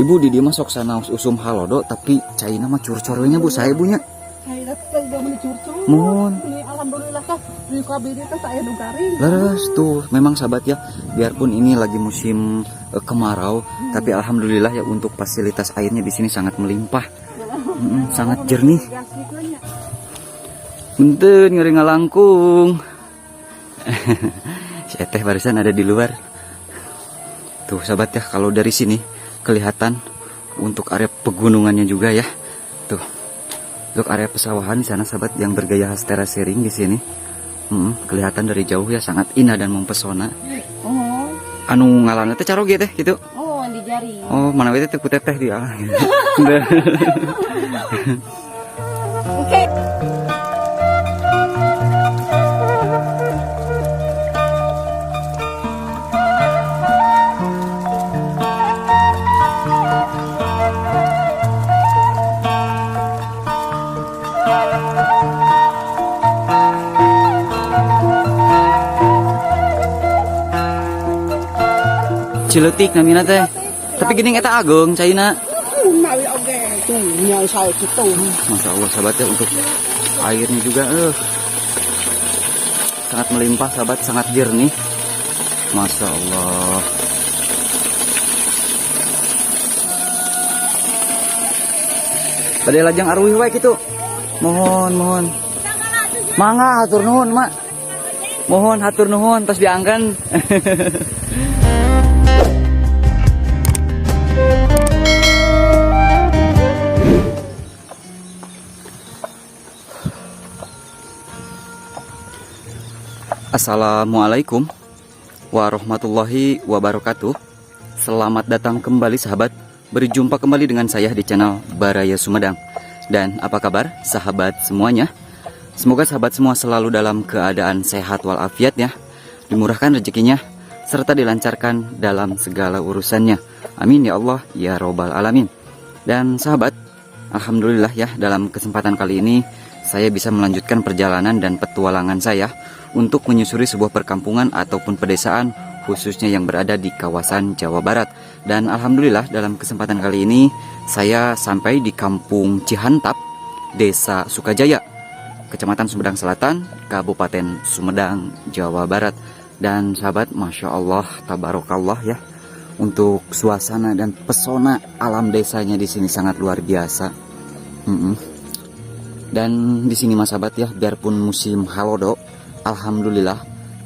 Ibu di dia masuk sana usum halodo tapi caina mah cur-curnya Bu saya ibunya. Saya udah mencur-cur. Mohon. Alhamdulillah kah di kabin itu saya garing. Leres tuh memang sahabat ya, biarpun ini lagi musim kemarau, tapi alhamdulillah ya untuk fasilitas airnya di sini sangat melimpah. Sangat jernih. Benten ngeri ngalangkung. Si Teh barusan ada di luar. Tuh sahabat ya, kalau dari sini kelihatan untuk area pegunungannya juga ya. Tuh. Untuk area pesawahan di sana sahabat yang bergaya khas terasering di sini. Kelihatan dari jauh ya sangat indah dan mempesona. Oh. Anu ngalanna teh caroge teh gitu. Oh, di jari. Oh, mana we teh ku teteh dia. Oke. Ciletik namina teh. Tapi gini eta agung caina. Nawi oge. Tuh, nyai saya gitu. Masya Allah sahabat ya, untuk airnya juga sangat melimpah sahabat, sangat jernih. Masya Allah. Pada lajang arwih wae gitu. Mohon. Mangga hatur nuhun mak. Mohon hatur nuhun tos diangkan. Assalamualaikum warahmatullahi wabarakatuh. Selamat datang kembali sahabat. Berjumpa kembali dengan saya di channel Baraya Sumedang. Dan apa kabar sahabat semuanya? Semoga sahabat semua selalu dalam keadaan sehat walafiat ya, dimurahkan rezekinya serta dilancarkan dalam segala urusannya. Amin ya Allah ya robbal alamin. Dan sahabat, alhamdulillah ya, dalam kesempatan kali ini saya bisa melanjutkan perjalanan dan petualangan saya untuk menyusuri sebuah perkampungan ataupun pedesaan khususnya yang berada di kawasan Jawa Barat. Dan alhamdulillah dalam kesempatan kali ini saya sampai di Kampung Cihantap, Desa Sukajaya, Kecamatan Sumedang Selatan, Kabupaten Sumedang, Jawa Barat. Dan sahabat, Masya Allah, tabarakallah ya, untuk suasana dan pesona alam desanya di sini sangat luar biasa. Dan di sini mas sahabat ya, biarpun musim halodo, alhamdulillah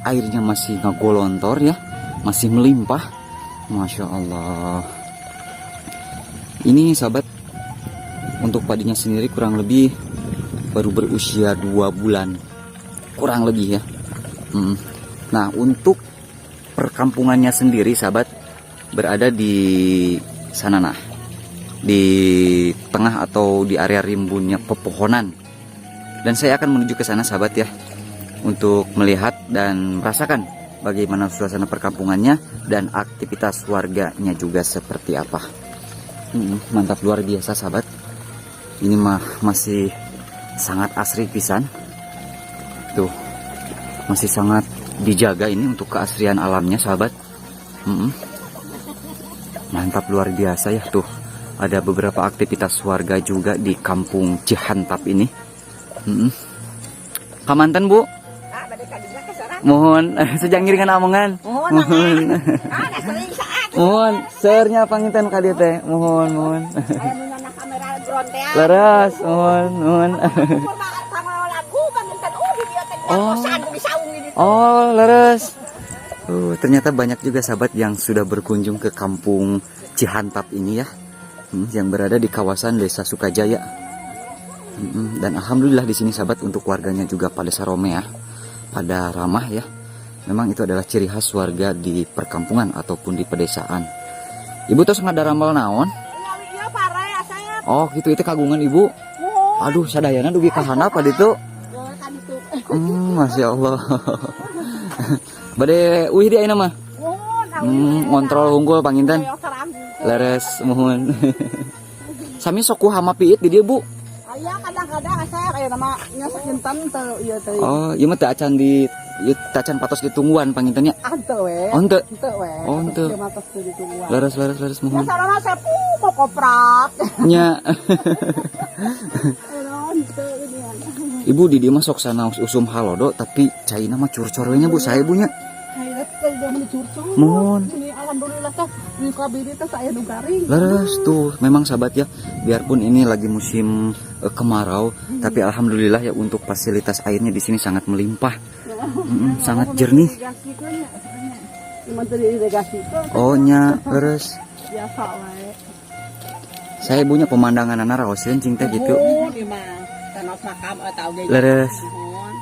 airnya masih ngagolontor ya, masih melimpah. Masya Allah. Ini sahabat, untuk padinya sendiri kurang lebih baru berusia 2 bulan, kurang lebih ya. Nah untuk perkampungannya sendiri sahabat berada di sana nah, di tengah atau di area rimbunnya pepohonan. Dan saya akan menuju ke sana sahabat ya, untuk melihat dan merasakan bagaimana suasana perkampungannya dan aktivitas warganya juga seperti apa. Mantap luar biasa sahabat. Ini mah masih sangat asri pisan. Tuh, masih sangat dijaga ini untuk keasrian alamnya sahabat. Mantap luar biasa ya. Tuh, ada beberapa aktivitas warga juga di Kampung Cihantap ini. Kamanten Bu? Mohon sejak ngiringan omongan. Mohon. Mohon sernya panginten ka dieu teh. Mohon. Leres, mohon. Oh, leres. Ternyata banyak juga sahabat yang sudah berkunjung ke Kampung Cihantap ini ya, yang berada di kawasan Desa Sukajaya. Dan alhamdulillah di sini sahabat untuk warganya juga pada sarome ya, pada ramah ya. Memang itu adalah ciri khas warga di perkampungan ataupun di pedesaan. Ibu terus ngadarambal naon? Oh gitu, itu kagungan ibu. Aduh sadayana dugi kahana pada itu. Masya Allah. Bade uih di ayeuna mah. Ngontrol unggul panginten. Leres mohon. Sami sok hama piit di dieu Bu. Aya kadang-kadang saya aya nama nya sakinten teu ieu teh. Oh, ieu mah teu acan di ieu tacan patos ditungguan pangintennya. Ante we. Oh, henteu. Ente we. Oh, henteu. Dia matos teu ditungguan. Leres mohon. Masalah sepu mau koprak. Nya. Ente ini. Ibu di dia masuk sana usum halodo tapi caina mah curcor we nya Bu, saya ibunya. Hayat teh udah mencurcur. Mohon. Ini alhamdulillah teh di kabiri teh saya nu garing. Leres tuh, memang sahabat ya, biarpun ini lagi musim kemarau, tapi alhamdulillah ya untuk fasilitas airnya di sini sangat melimpah, sangat jernih. Oh nya, leres. Biasa wae. Saya ibunya pemandangan anak raosin cing teh gitu. Oh, di mah tanah makam atau ge. Leres. Mohon.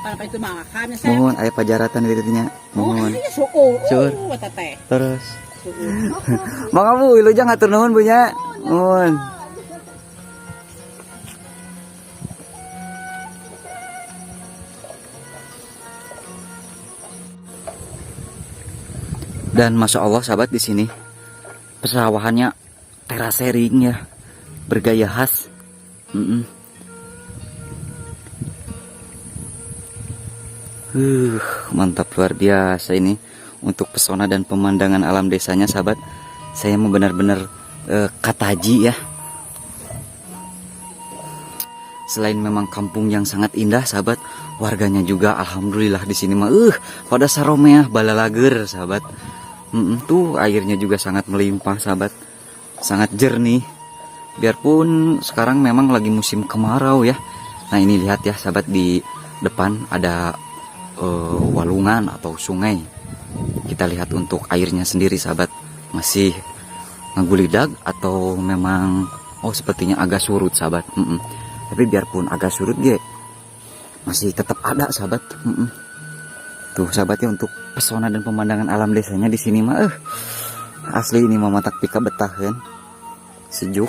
Kalau itu mah makamnya saya. Mohon aya pajaratan di dinya. Mohon. Oh, iya syukur. Syukur. Eta teh. Terus. Mangga Bu, wilujeng ngatur nuhun Bu nya. Mohon. Dan masya Allah sahabat di sini pesawahannya terasering ya, bergaya khas. Mantap luar biasa ini untuk pesona dan pemandangan alam desanya sahabat. Saya mau benar-benar kataji ya. Selain memang kampung yang sangat indah sahabat, warganya juga alhamdulillah di sini mah pada saromeah balalager sahabat. Tuh airnya juga sangat melimpah sahabat, sangat jernih. Biarpun sekarang memang lagi musim kemarau ya. Nah ini lihat ya sahabat, di depan ada walungan atau sungai. Kita lihat untuk airnya sendiri sahabat, masih ngagulidag atau memang sepertinya agak surut sahabat. Tapi biarpun agak surut ge masih tetap ada sahabat. Tuh sahabatnya untuk pesona dan pemandangan alam desanya di sini mah asli ini mah matak pika betah kan. Sejuk.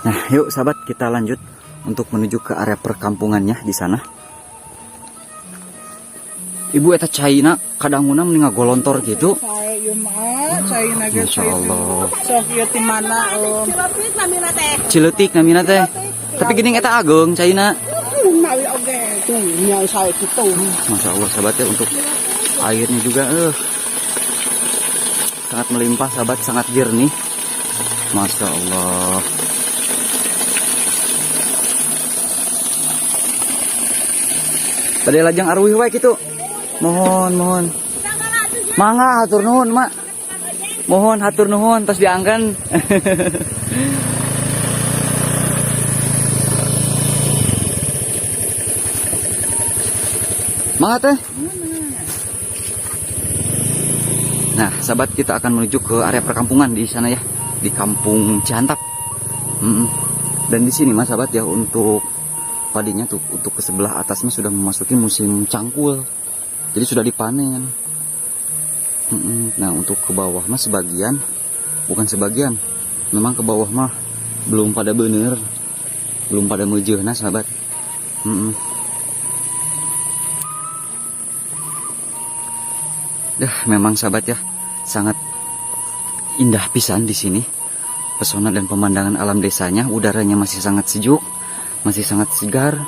Nah, yuk sahabat kita lanjut untuk menuju ke area perkampungannya di sana. Ibu eta caina kadanguna mending ngagolontor gitu. Saya ieu mah caina ge. Masya Allah. Sok ieu ti mana Cileutik namina teh. Cileutik namina teh. Tapi gini eta ageng caina. Nawi oge. Tuh nya saya kitu. Masya Allah sahabat ya, untuk airnya juga sangat melimpah sahabat, sangat jernih. Masya Allah. Tadi lajang arwih wae gitu. Mohon. Mangga hatur nuhun, Mak. Mohon hatur nuhun tos diangkan. Mangga teh. Nah, sahabat kita akan menuju ke area perkampungan di sana ya, di Kampung Ciantap. Dan di sini Mas sahabat ya, untuk padinya tuh untuk ke sebelah atasnya sudah memasuki musim cangkul, jadi sudah dipanen. Nah untuk ke bawah mah sebagian, bukan sebagian, memang ke bawah mah belum pada bener, belum pada mejeuhna sahabat. Memang sahabat ya, sangat indah pisan di sini. Pesona dan pemandangan alam desanya, udaranya masih sangat sejuk, masih sangat segar,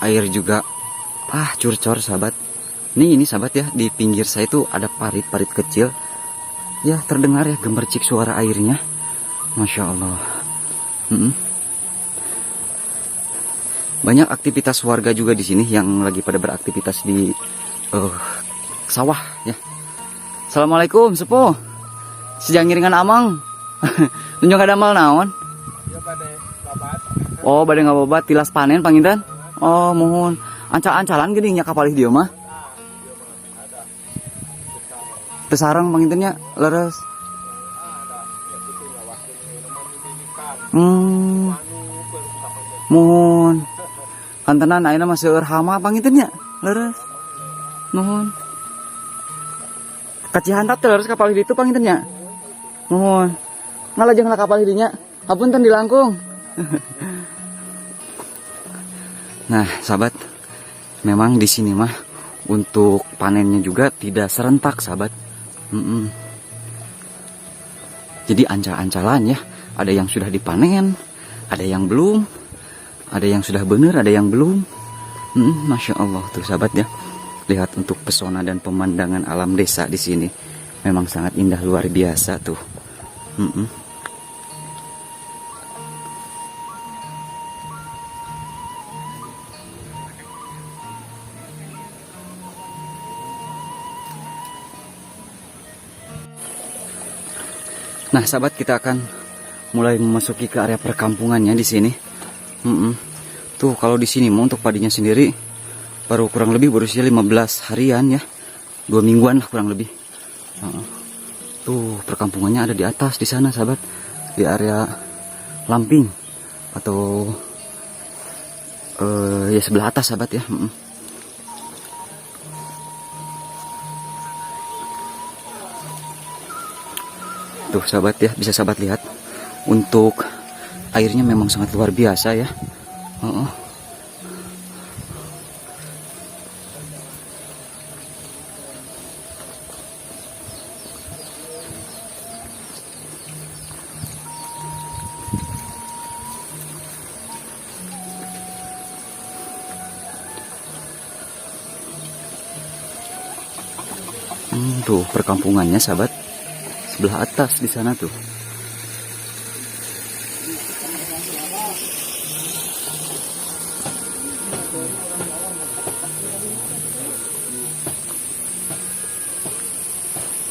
air juga curcor sahabat. Ini sahabat ya, di pinggir saya itu ada parit-parit kecil. Ya terdengar ya gemercik suara airnya. Masya Allah. Banyak aktivitas warga juga di sini yang lagi pada beraktivitas di sawah ya. Assalamualaikum sepuh. Sejang ngiringan amang. Tunjuk ada mal naon? Ya bade babat. Oh, bade ngabobat tilas panen panginten. Oh, mohon. Ancal-ancalan geuning nya kapalih dieu mah. Ada. Teu sareng pangintennya leres. Mohon. Kantenan ayeuna mah seueur hama pangintennya leres. Mohon. Kacihantap teh leres kapalih ditu pangintennya. Mohon. Ngalajeng lah kapalih dinya. Hapunten dilangkung. Nah, sahabat, memang di sini mah Untuk panennya juga tidak serentak sahabat. Jadi ancal-ancalan ya. Ada yang sudah dipanen, ada yang belum, ada yang sudah benar, ada yang belum. Masya Allah tuh sahabat ya. Lihat untuk pesona dan pemandangan alam desa di sini. Memang sangat indah luar biasa tuh. Nah, sahabat, kita akan mulai memasuki ke area perkampungannya di sini. Tuh, kalau di sini mau untuk padinya sendiri baru kurang lebih berusia 15 harian ya. 2 mingguan lah kurang lebih. Tuh, perkampungannya ada di atas di sana, sahabat. Di area Lamping atau ya sebelah atas, sahabat ya. Tuh sahabat ya, bisa sahabat lihat untuk airnya memang sangat luar biasa ya. Tuh perkampungannya sahabat, sebelah atas di sana tuh.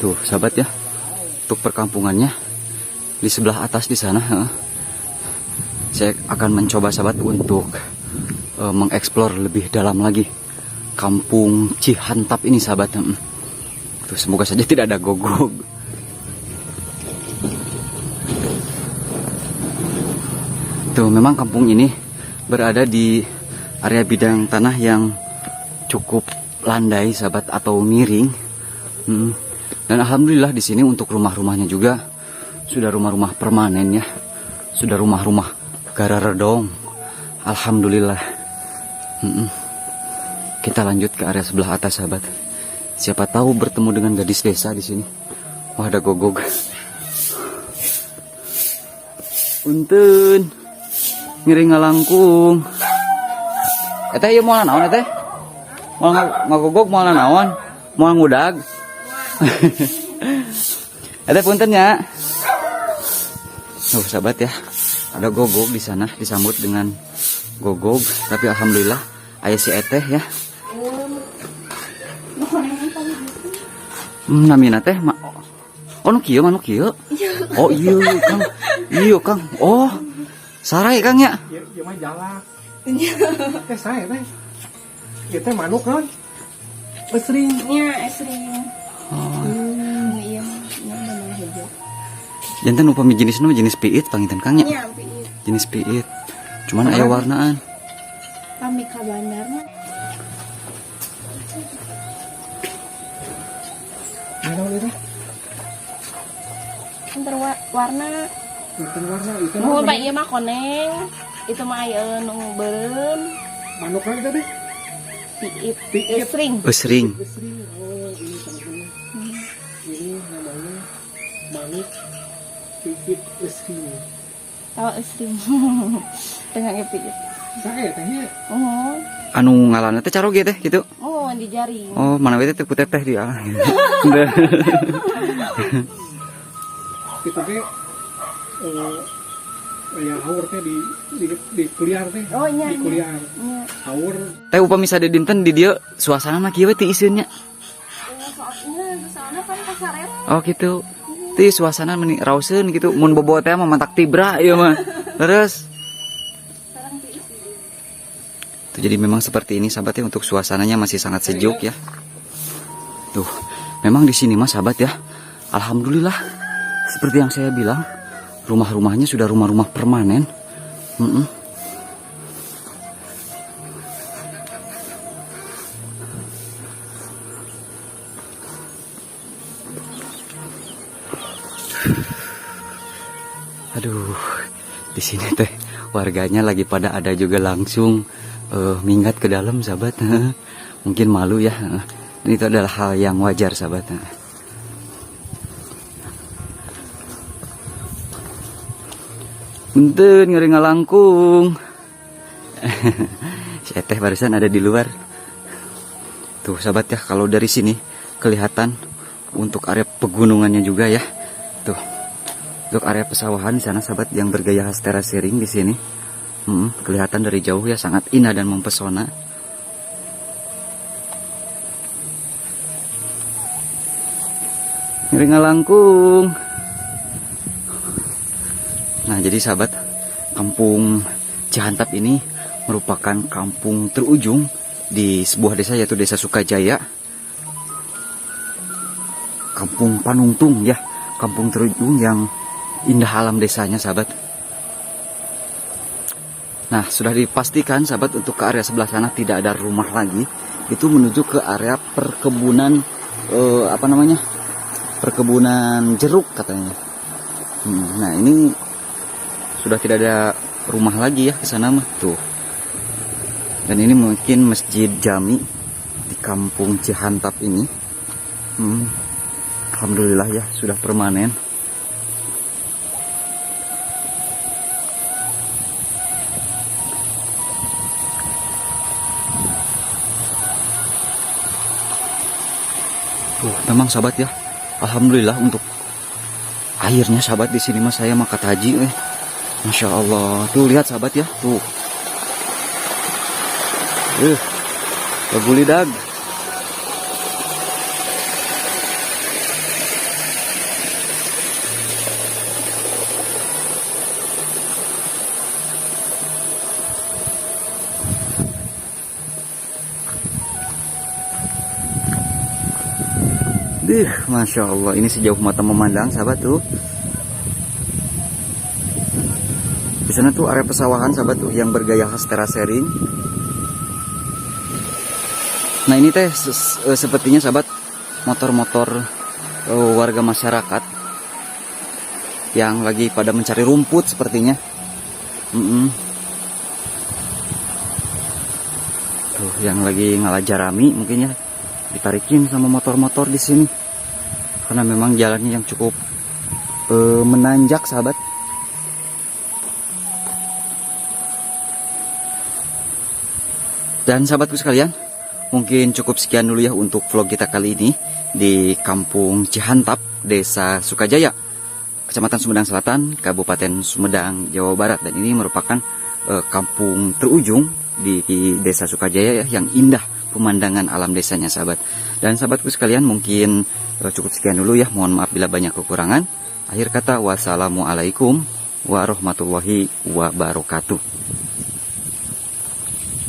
Tuh sahabat ya, untuk perkampungannya di sebelah atas di sana. Saya akan mencoba sahabat untuk mengeksplor lebih dalam lagi kampung Cihantap ini sahabat. Tuh, semoga saja tidak ada gogok. Tuh, memang kampung ini berada di area bidang tanah yang cukup landai sahabat atau miring. Dan alhamdulillah di sini untuk rumah-rumahnya juga sudah rumah-rumah permanen ya. Sudah rumah-rumah gara redong. Alhamdulillah. Kita lanjut ke area sebelah atas sahabat. Siapa tahu bertemu dengan gadis desa di sini. Wah, ada gogog. Punten. Ngiring ngalangkung. Eta ieu moal naon eta? Moal ngagogog moal naon? Moal ngudag. Eta punten nya. Oh, sahabat ya. Ada gogog di sana disambut dengan gogog, tapi alhamdulillah aya si eteh ya. Namina teh oh nu kieu mah nu kieu. Oh iya Kang. Iya Kang. Oh. Sarai Kang ya. Ieu mah jalak. Teh sae teh. Ieu teh manuk kan. Esring. Nya esring. Oh. Iya, bener hijau. Jantan upami jenisna mah jenis piit panginten Kang ya. Nya piit. Jenis piit. Cuman aya warnaan. Pami ka bandar mah. Mana itu? Pinter warna. Pinter warna itu. Nuhun Pak ieu mah koneng. Itu mah aya nu beureum. Manuk lagi tadi? Piit. Piit. Esring. Esring. Esring. Oh, ini contohnya. Ini namanya manuk piit esring. Tawa esring. Dengan piit. Sae tehnya. Oh. Anu ngalanna teh caroge teh gitu. Oh, di jari. Oh, mana we teh ku teteh dia. Kita teh ya haur teh di kuliah teh. Oh, nya. Di kuliah. Nya. Haur Teh upami sade dinten di dieu suasana mah kieu teh iseun nya. Soalnya kan kasarel. Oh gitu. Ti suasana meni rauseun gitu. Mun bobo teh mah mantak tibra ieu mah. Terus tuh, jadi memang seperti ini sahabat ya, untuk suasananya masih sangat sejuk ya. Tuh, memang di sini mas sahabat ya, alhamdulillah seperti yang saya bilang, rumah-rumahnya sudah rumah-rumah permanen. Aduh, di sini teh warganya lagi pada ada juga langsung minggat ke dalam sahabat. mungkin malu ya. Dan itu adalah hal yang wajar sahabat. Punten ngeri ngalangkung. Si Eteh barusan ada di luar. Tuh sahabat ya, kalau dari sini kelihatan untuk area pegunungannya juga ya. Tuh. Untuk area pesawahan di sana sahabat yang bergaya khas terasering di sini. Kelihatan dari jauh ya, sangat indah dan mempesona. Ngeri ngalangkung. Nah, jadi sahabat, kampung Cihantap ini merupakan kampung terujung di sebuah desa, yaitu Desa Sukajaya. Kampung Panungtung ya, kampung terujung yang indah alam desanya sahabat. Nah, sudah dipastikan sahabat untuk ke area sebelah sana tidak ada rumah lagi. Itu menuju ke area perkebunan perkebunan jeruk katanya. Nah, ini sudah tidak ada rumah lagi ya ke sana mah tuh. Dan ini mungkin Masjid Jami di kampung Cihantap ini. Alhamdulillah ya, sudah permanen. Tuh, memang sahabat ya. Alhamdulillah untuk airnya sahabat di sini mas saya makat haji. Masya Allah. Tuh lihat sahabat ya. Tuh. Bagulidag. Masya Allah, ini sejauh mata memandang sahabat tuh. Di sana tuh area pesawahan sahabat tuh yang bergaya khas terasering. Nah ini teh sepertinya sahabat motor-motor warga masyarakat yang lagi pada mencari rumput sepertinya. Tuh yang lagi ngalajarami mungkin ya, ditarikin sama motor-motor di sini. Karena memang jalannya yang cukup menanjak sahabat. Dan sahabatku sekalian, mungkin cukup sekian dulu ya untuk vlog kita kali ini di kampung Cihantap, Desa Sukajaya, Kecamatan Sumedang Selatan, Kabupaten Sumedang, Jawa Barat. Dan ini merupakan kampung terujung di Desa Sukajaya ya, yang indah pemandangan alam desanya sahabat. Dan sahabatku sekalian, mungkin cukup sekian dulu ya. Mohon maaf bila banyak kekurangan. Akhir kata, wassalamualaikum warahmatullahi wabarakatuh.